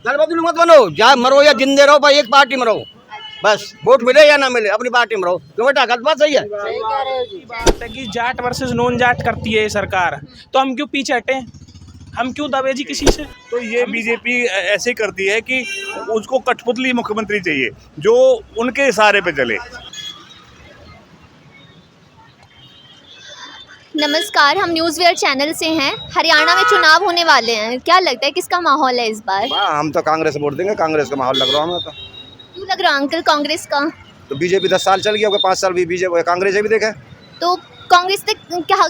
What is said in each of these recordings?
दल बदलू मत बनो, जा मरो या जिंदे रहो, भाई एक पार्टी में रहो, बस वोट मिले या ना मिले अपनी पार्टी में रहो। क्यों बेटा, गलत बात सही है। बात है कि जाट वर्सेस नॉन जाट करती है ये सरकार, तो हम क्यों पीछे हटे, हम क्यों दबे जी किसी से। तो ये बीजेपी ऐसे करती है कि उसको कठपुतली मुख्यमंत्री चाहिए जो उनके इशारे पे चले। नमस्कार, हम न्यूज़वेयर चैनल से हैं। हरियाणा में चुनाव होने वाले हैं, क्या लगता है किसका माहौल है इस बार? हम तो कांग्रेस वोट देंगे, कांग्रेस का माहौल लग रहा है हमें तो। क्यों लग रहा है अंकल कांग्रेस का? तो बीजेपी 10 साल चल गया, 5 साल भी बीजेपी कांग्रेस भी देखे। तो कांग्रेस तक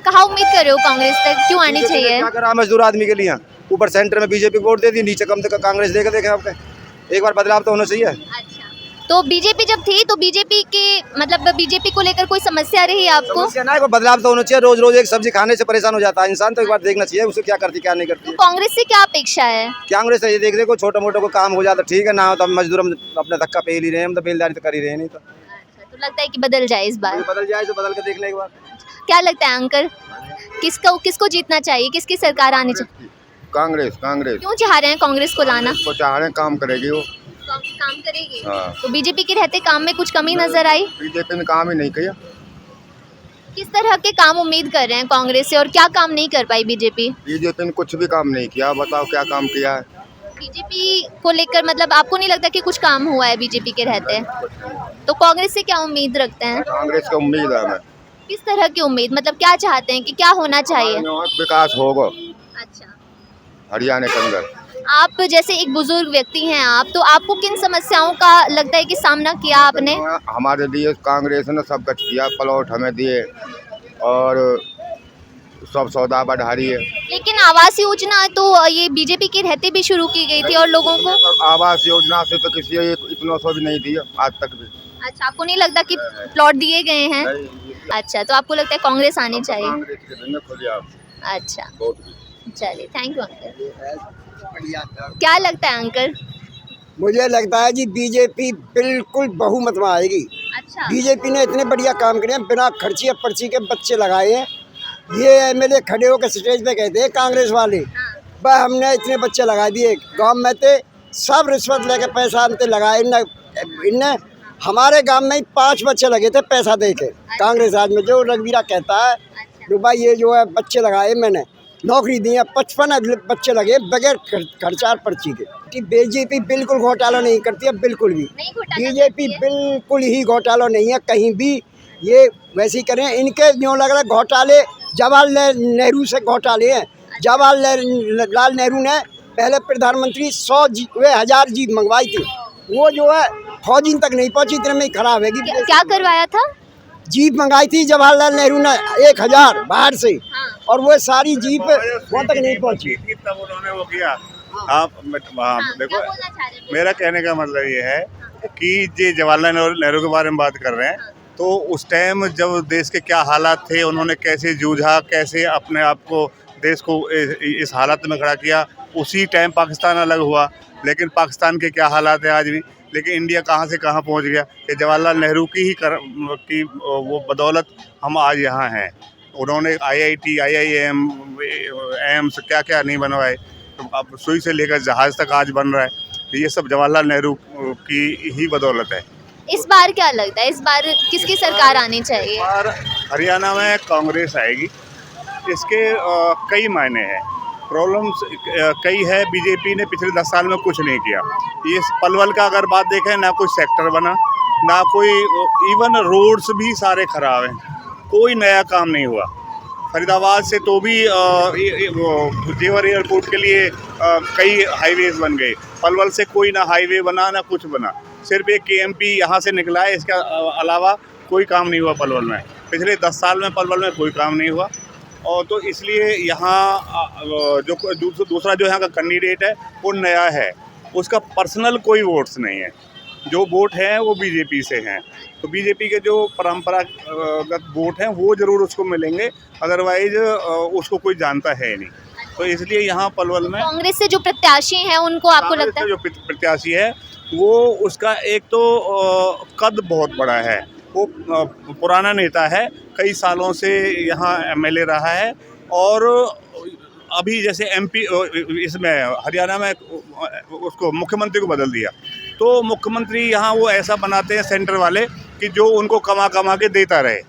कहाँ उम्मीद कर रहे हो, कांग्रेस तक क्यों आनी चाहिए? क्या करा मजदूर आदमी के लिए, ऊपर सेंटर में बीजेपी वोट दे दी, नीचे कम तक कांग्रेस देखे आपके। एक बार बदलाव तो होना चाहिए। अच्छा, तो बीजेपी जब थी तो बीजेपी के मतलब बीजेपी को लेकर कोई समस्या रही आपको? समस्या ना, कोई बदलाव तो होना चाहिए। रोज रोज एक सब्जी खाने से परेशान हो जाता है इंसान, तो एक बार देखना चाहिए उसे क्या करती क्या नहीं करती। तो कांग्रेस से क्या अपेक्षा है? कांग्रेस ये देख देखो, छोटा मोटा कोई काम हो जाता ठीक है, ना हो तो हम मजदूर हम अपना धक्का पे ही ले रहे हैं, हम तो बेलदारी तो कर ही रहे नहीं। तो अच्छा, तो लगता है कि बदल जाए इस बार? बदल जाए तो बदल के देख ले एक बार। क्या लगता है अंकल, किसको जीतना चाहिए, किसकी सरकार आनी चाहिए? कांग्रेस। कांग्रेस क्यों चाह रहे हैं कांग्रेस को लाना? को चाह रहे हैं, काम करेगी वो। काम करेगी? हाँ। तो बीजेपी के रहते काम में कुछ कमी नजर आई? बीजेपी ने काम ही नहीं किया। किस तरह के काम उम्मीद कर रहे हैं कांग्रेस से और क्या काम नहीं कर पाई बीजेपी? बीजेपी ने कुछ भी काम नहीं किया, बताओ क्या काम किया है। बीजेपी को लेकर मतलब आपको नहीं लगता कि कुछ काम हुआ है बीजेपी के रहते? तो कांग्रेस से क्या उम्मीद रखते हैं? कांग्रेस का उम्मीद है हमें। किस तरह की उम्मीद, मतलब क्या चाहते हैं कि क्या होना चाहिए? विकास होगा अच्छा, हरियाणा के अंदर। आप जैसे एक बुजुर्ग व्यक्ति हैं आप, तो आपको किन समस्याओं का लगता है कि सामना किया आपने? हमारे लिए कांग्रेस ने सब कुछ किया, प्लॉट हमें दिए और सब सौदा बढ़ा रही है। लेकिन आवास योजना तो ये बीजेपी के रहते भी शुरू की गई थी और लोगों को। आवास योजना से तो किसी इतना सौ भी नहीं दिया आज तक भी। अच्छा, आपको नहीं लगता कि प्लॉट दिए गए हैं? अच्छा, तो आपको लगता है कांग्रेस आनी चाहिए? कांग्रेस के देंगे खुद आप। अच्छा, वोट भी। चलिए, थैंक यू अंकल। क्या लगता है अंकल? मुझे लगता है जी बीजेपी बिल्कुल बहुमत में आएगी। अच्छा, बीजेपी ने इतने बढ़िया काम करे हैं, बिना खर्ची या पर्ची के बच्चे लगाए हैं। ये एमएलए खड़े होकर स्टेज पे कहते हैं कांग्रेस वाले, बस हमने इतने बच्चे लगा दिए गांव में, थे सब रिश्वत लेके पैसा हमसे लगाए। इनने हमारे गांव में ही 5 बच्चे लगे थे पैसा दे के। कांग्रेस राज में जो रघुवीरा कहता है जो भाई ये जो है बच्चे लगाए, मैंने नौकरी दी है, 55 बच्चे लगे बगैर खर्चा पर्ची के। बीजेपी बिल्कुल घोटाला नहीं करती है, बिल्कुल भी। बीजेपी बिल्कुल ही घोटाला नहीं है कहीं भी। ये वैसे ही करें, इनके यूँ लग रहा है घोटाले जवाहरलाल नेहरू से घोटाले हैं। जवाहरलाल नेहरू ने पहले प्रधानमंत्री 100,000 जीप मंगवाई थी, वो जो है फौजी तक नहीं पहुंची, इतने में ही खराब है। क्या करवाया था? जीप मंगाई थी जवाहरलाल नेहरू ने 1000 बाहर से, और वो सारी जीप वहाँ तक नहीं पहुंची। तब उन्होंने वो किया। आप देखो, मेरा कहने का मतलब ये है कि ये जवाहरलाल नेहरू के बारे में बात कर रहे हैं, तो उस टाइम जब देश के क्या हालात थे, उन्होंने कैसे जूझा, कैसे अपने आप को देश को इस हालत में खड़ा किया। उसी टाइम पाकिस्तान अलग हुआ, लेकिन पाकिस्तान के क्या हालात है आज भी। लेकिन इंडिया कहाँ से कहाँ पहुँच गया, कि जवाहरलाल नेहरू की वो बदौलत हम आज यहाँ हैं। उन्होंने IIT, IIM, एम्स क्या क्या नहीं बनवाए, तो अब सुई से लेकर जहाज़ तक आज बन रहा है, तो ये सब जवाहरलाल नेहरू की ही बदौलत है। इस बार क्या लगता है, इस बार किसकी सरकार आनी चाहिए? इस बार हरियाणा में कांग्रेस आएगी। इसके कई मायने हैं, प्रॉब्लम्स कई है। बीजेपी ने पिछले 10 साल में कुछ नहीं किया। ये पलवल का अगर बात देखें, ना कोई सेक्टर बना, ना कोई, इवन रोड्स भी सारे खराब हैं, कोई नया काम नहीं हुआ। फरीदाबाद से तो भी जेवर एयरपोर्ट के लिए कई हाईवेज बन गए। पलवल से कोई ना हाईवे बना ना कुछ बना, सिर्फ एक KMP यहाँ से निकला है, इसके अलावा कोई काम नहीं हुआ पलवल में। पिछले 10 साल में पलवल में कोई काम नहीं हुआ। और तो इसलिए यहाँ जो दूसरा जो यहाँ का कैंडिडेट है वो नया है, उसका पर्सनल कोई वोट्स नहीं है। जो वोट हैं वो बीजेपी से हैं, तो बीजेपी के जो परंपरागत वोट हैं वो ज़रूर उसको मिलेंगे, अदरवाइज उसको कोई जानता है नहीं। तो इसलिए यहाँ पलवल में कांग्रेस से जो प्रत्याशी हैं उनको आपको लगता है? जो प्रत्याशी है वो, उसका एक तो कद बहुत बड़ा है, वो पुराना नेता है, कई सालों से यहाँ MLA रहा है, और अभी जैसे MP इसमें हरियाणा में उसको मुख्यमंत्री को बदल दिया, तो मुख्यमंत्री यहाँ वो ऐसा बनाते हैं सेंटर वाले कि जो उनको कमा कमा के देता रहे,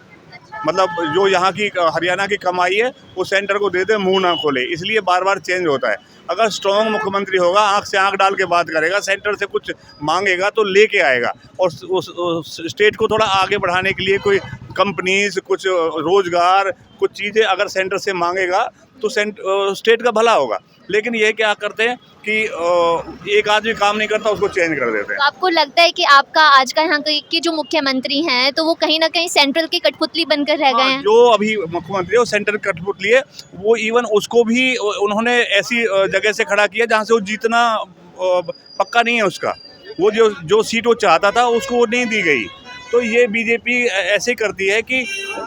मतलब जो यहाँ की हरियाणा की कमाई है वो सेंटर को दे दे, मुंह ना खोले, इसलिए बार बार चेंज होता है। अगर स्ट्रॉन्ग मुख्यमंत्री होगा, आंख से आंख डाल के बात करेगा, सेंटर से कुछ मांगेगा तो लेके आएगा, और उस स्टेट को थोड़ा आगे बढ़ाने के लिए कोई कंपनीज, कुछ रोजगार, कुछ चीज़ें अगर सेंटर से मांगेगा तो स्टेट का भला होगा। लेकिन ये क्या करते हैं कि एक आदमी काम नहीं करता उसको चेंज कर देते हैं। तो आपको लगता है कि आपका आज का यहाँ के जो मुख्यमंत्री हैं तो वो कहीं ना कहीं सेंट्रल की कठपुतली बनकर रह गए हैं? जो अभी मुख्यमंत्री है वो सेंटर कठपुतली है, वो इवन उसको भी उन्होंने ऐसी जगह से खड़ा किया जहाँ से वो जीतना पक्का नहीं है उसका, वो जो सीट वो चाहता था उसको वो नहीं दी गई। तो ये बीजेपी ऐसे करती है कि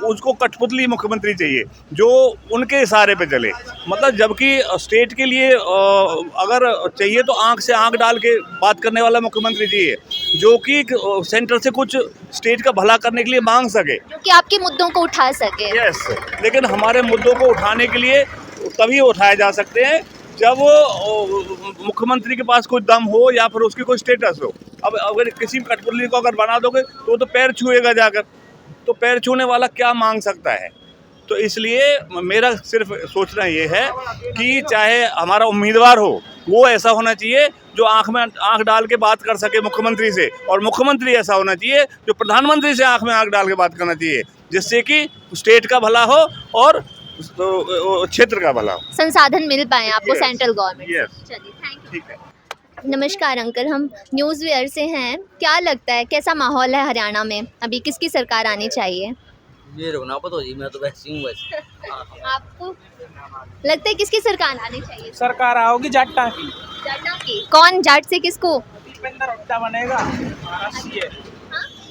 उसको कठपुतली मुख्यमंत्री चाहिए जो उनके इशारे पे चले, मतलब जबकि स्टेट के लिए अगर चाहिए तो आंख से आंख डाल के बात करने वाला मुख्यमंत्री चाहिए, जो कि सेंटर से कुछ स्टेट का भला करने के लिए मांग सके, जो कि आपके मुद्दों को उठा सके। यस, लेकिन हमारे मुद्दों को उठाने के लिए तभी उठाए जा सकते हैं जब मुख्यमंत्री के पास कोई दम हो या फिर उसकी कोई स्टेटस हो। अब अगर किसी कठपुतली को अगर बना दोगे तो वो तो पैर छुएगा जाकर, तो पैर छूने वाला क्या मांग सकता है। तो इसलिए मेरा सिर्फ सोचना ये है कि चाहे हमारा उम्मीदवार हो वो ऐसा होना चाहिए जो आंख में आंख डाल के बात कर सके मुख्यमंत्री से, और मुख्यमंत्री ऐसा होना चाहिए जो प्रधानमंत्री से आंख में आंख डाल के बात करना चाहिए, जिससे कि स्टेट का भला हो और क्षेत्र का भला हो, संसाधन मिल पाए आपको सेंट्रल गवर्नमेंट। Yes. चलिए, थैंक यू। ठीक है। नमस्कार अंकल, हम न्यूज़ वेयर से हैं। क्या लगता है कैसा माहौल है हरियाणा में, अभी किसकी सरकार आनी चाहिए? ये रुकना पता जी, मैं तो वैसे हूँ वैसे। आपको लगता है किसकी सरकार आनी चाहिए? सरकार आओगी जाट्टा की। जाटा की? कौन जाट से किसको? दीपेंद्र हुड्डा बनेगा, महाराष्ट्र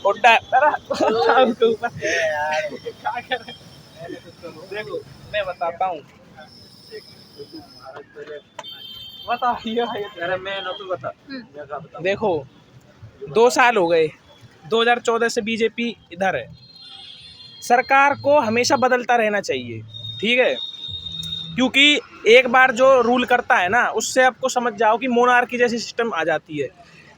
हुड्डा। उसके ऊपर क्या करें? देखो मैं बताता हूँ, देखो 2 साल हो गए, 2014 से बीजेपी इधर है। सरकार को हमेशा बदलता रहना चाहिए, ठीक है, क्योंकि एक बार जो रूल करता है ना उससे आपको समझ जाओ कि मोनार्की जैसी सिस्टम आ जाती है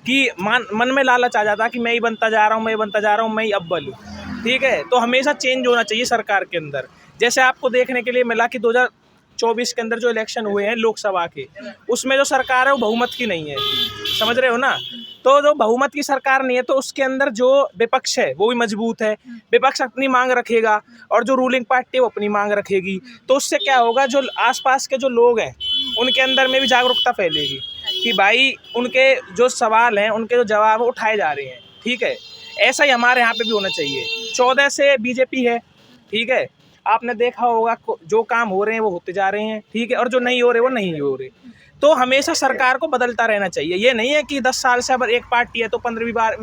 कि मन में लालच आ जाता है कि मैं ही बनता जा रहा हूँ, मैं ही बनता जा रहा हूँ, मैं ही अव्वल हूँ, ठीक है। तो हमेशा चेंज होना चाहिए सरकार के अंदर। जैसे आपको देखने के लिए मिला कि 2024 के अंदर जो इलेक्शन हुए हैं लोकसभा के, उसमें जो सरकार है वो बहुमत की नहीं है, समझ रहे हो ना। तो जो बहुमत की सरकार नहीं है तो उसके अंदर जो विपक्ष है वो भी मजबूत है, विपक्ष अपनी मांग रखेगा और जो रूलिंग पार्टी है वो अपनी मांग रखेगी। तो उससे क्या होगा, जो आसपास के जो लोग हैं उनके अंदर में भी जागरूकता फैलेगी कि भाई उनके जो सवाल हैं, उनके जो जवाब उठाए जा रहे हैं, ठीक है। ऐसा ही हमारे यहाँ पे भी होना चाहिए। 14 से बीजेपी है, ठीक है, आपने देखा होगा जो काम हो रहे हैं वो होते जा रहे हैं, ठीक है, और जो नहीं हो रहे वो नहीं हो रहे। तो हमेशा सरकार को बदलता रहना चाहिए। ये नहीं है कि 10 साल से अगर एक पार्टी है तो 15वीं बार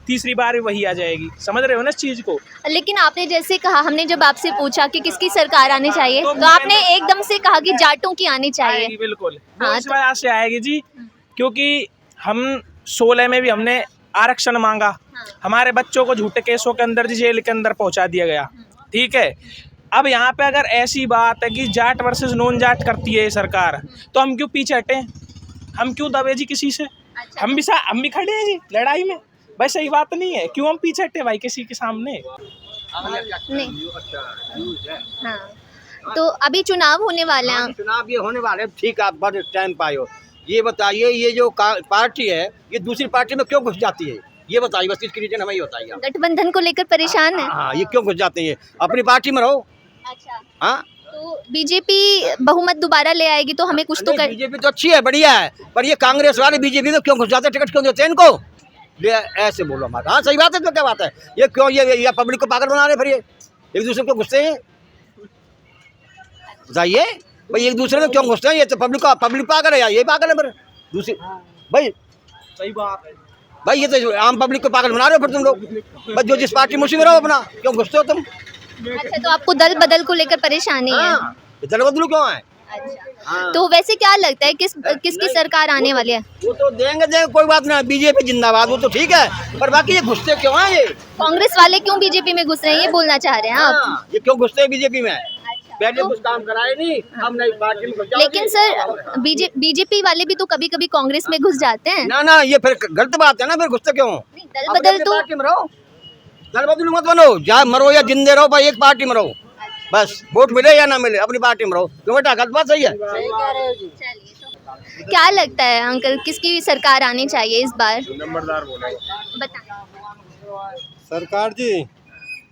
तीसरी बार भी वही आ जाएगी, समझ रहे हो ना इस चीज़ को। लेकिन आपने जैसे कहा, हमने जब आपसे पूछा कि किसकी सरकार आनी चाहिए तो आपने एकदम से कहा कि जाटों की आनी चाहिए। बिल्कुल, हाँ, इस वजह से आएगी जी, क्योंकि हम 16 में भी हमने आरक्षण मांगा, हमारे बच्चों को झूठे केसों के अंदर जेल के अंदर पहुंचा दिया गया, ठीक है। अब यहाँ पे अगर ऐसी बात है कि जाट वर्सेस नॉन जाट करती है सरकार, तो हम क्यों पीछे हटें, हम क्यों दबे जी किसी से? अच्छा। हम भी खड़े हैं जी लड़ाई में, भाई सही बात नहीं है, क्यों हम पीछे हटे भाई किसी के सामने? नहीं, हाँ, तो अभी चुनाव होने वाले हैं। चुनाव ये होने वाले हैं, ठीक, आप बड़े टाइम पाए हो। ये बताइए, ये जो पार्टी है ये दूसरी पार्टी में क्यों घुस जाती है, ये बताइए, बस इसकी रीजन हमें ये बताइए। गठबंधन को लेकर परेशान है। हाँ, ये क्यों घुस जाते हैं, अपनी पार्टी में रहो। अच्छा, हाँ, तो बीजेपी बहुमत दोबारा ले आएगी तो हमें कुछ तो कर। बीजेपी तो अच्छी है, बढ़िया है, पर ये कांग्रेस वाले बीजेपी में क्यों घुस जाते हैं, टिकट क्यों देते हैं इनको? ऐसे बोलो हमारा। हाँ, सही बात है, तो क्या बात है, ये क्यों ये पब्लिक को पागल बना रहे, फिर ये एक दूसरे को घुसते हैं, बताइए भाई, एक दूसरे में क्यों घुसते हैं? ये तो पब्लिक पागल है या ये पागल है फिर दूसरी? भाई सही बात है भाई, ये तो आम पब्लिक को पागल बना रहे हो फिर तुम लोग। बस जो जिस पार्टी में उसी में रहो अपना, क्यों घुसते हो तुम? अच्छा, तो आपको दल बदल को लेकर परेशानी है। हाँ, दल बदलू क्यों है? अच्छा, हाँ। तो वैसे क्या लगता है किसकी सरकार आने वाली है? वो तो देंगे, कोई बात नहीं, बीजेपी जिंदाबाद, वो तो ठीक है, पर बाकी ये घुसते क्यों हैं? ये कांग्रेस वाले क्यों बीजेपी में घुस रहे हैं, ये बोलना चाह रहे हैं आप? हाँ, ये क्यों घुसते हैं बीजेपी में? अच्छा, पहले कुछ काम कराए नहीं, हम नई पार्टी में घुस जाओगे। लेकिन सर बीजेपी वाले भी तो कभी कभी कांग्रेस में घुस जाते हैं। ना ना, ये फिर गलत बात है ना, फिर घुसते क्यों? दल बदल तो पार्टी में रहो, दल बदल मत बनो, चाहे मरो या जिंदे रहो, पर एक पार्टी में रहो बस, वोट मिले या ना मिले अपनी पार्टी में रहो। क्यों बेटा, गलत बात सही है। चलिए, तो क्या लगता है अंकल, किसकी सरकार आनी चाहिए इस बार? नंबरदार बोले बताएं। सरकार जी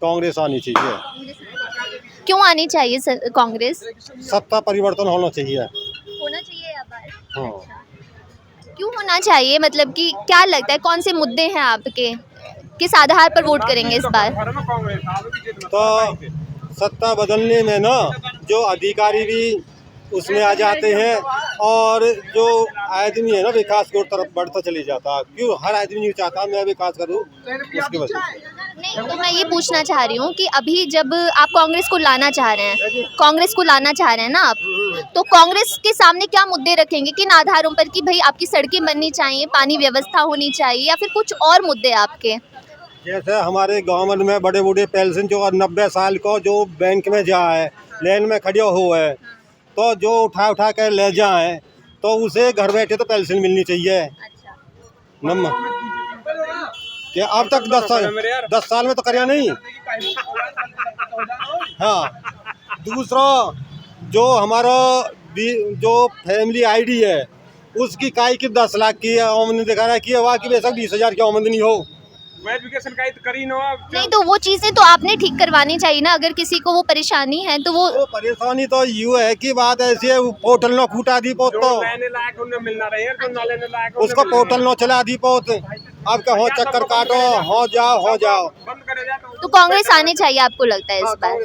कांग्रेस आनी चाहिए, क्यों आनी चाहिए कांग्रेस? सत्ता परिवर्तन होना चाहिए। होना चाहिए या बार? हाँ, क्यों होना चाहिए, मतलब कि क्या लगता है कौन से मुद्दे हैं आपके, किस आधार पर वोट करेंगे इस बार? तो सत्ता बदलने में ना जो अधिकारी भी उसमें आ जाते हैं और जो आदमी है ना विकास की ओर तरफ बढ़ता चले जाता। क्यों हर आदमी नहीं चाहता मैं विकास करूं, उसकी वजह से। नहीं, तो मैं ये पूछना चाह रही हूँ कि अभी जब आप कांग्रेस को लाना चाह रहे हैं ना आप, तो कांग्रेस के सामने क्या मुद्दे रखेंगे, किन आधारों पर कि भाई आपकी सड़कें बननी चाहिए, पानी व्यवस्था होनी चाहिए, या फिर कुछ और मुद्दे आपके? जैसे हमारे गाँव में बड़े बूढ़े पेंशन जो 90 साल को जो बैंक में जाए लाइन में खड़े हुए, तो जो उठा कर ले जाए तो उसे घर बैठे तो पेंशन मिलनी चाहिए। नंबर क्या अब तक 10 साल में तो कराया नहीं। हाँ, दूसरा जो हमारा जो फैमिली आईडी है उसकी काय की 10 लाख की आमदनी दिखा रहा है कि वहाँ की बेशक 20,000 की आमदनी हो। एजुकेशन का करी नो। नहीं, तो वो चीजें तो आपने ठीक करवानी चाहिए ना, अगर किसी को वो परेशानी है तो वो परेशानी तो यूँ है कि बात ऐसी है, पोर्टल न खूटा दी पोत तो उसको पोर्टल न चला दी पोत, अब क्या हो चक्कर काटो, हो जाओ। तो कांग्रेस आने चाहिए आपको लगता है इस बार?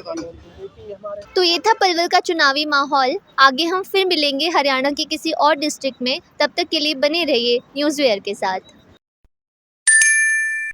तो ये था पलवल का चुनावी माहौल। आगे हम फिर मिलेंगे हरियाणा के किसी और डिस्ट्रिक्ट में, तब तक के लिए बने रहिए न्यूज़वेयर के साथ।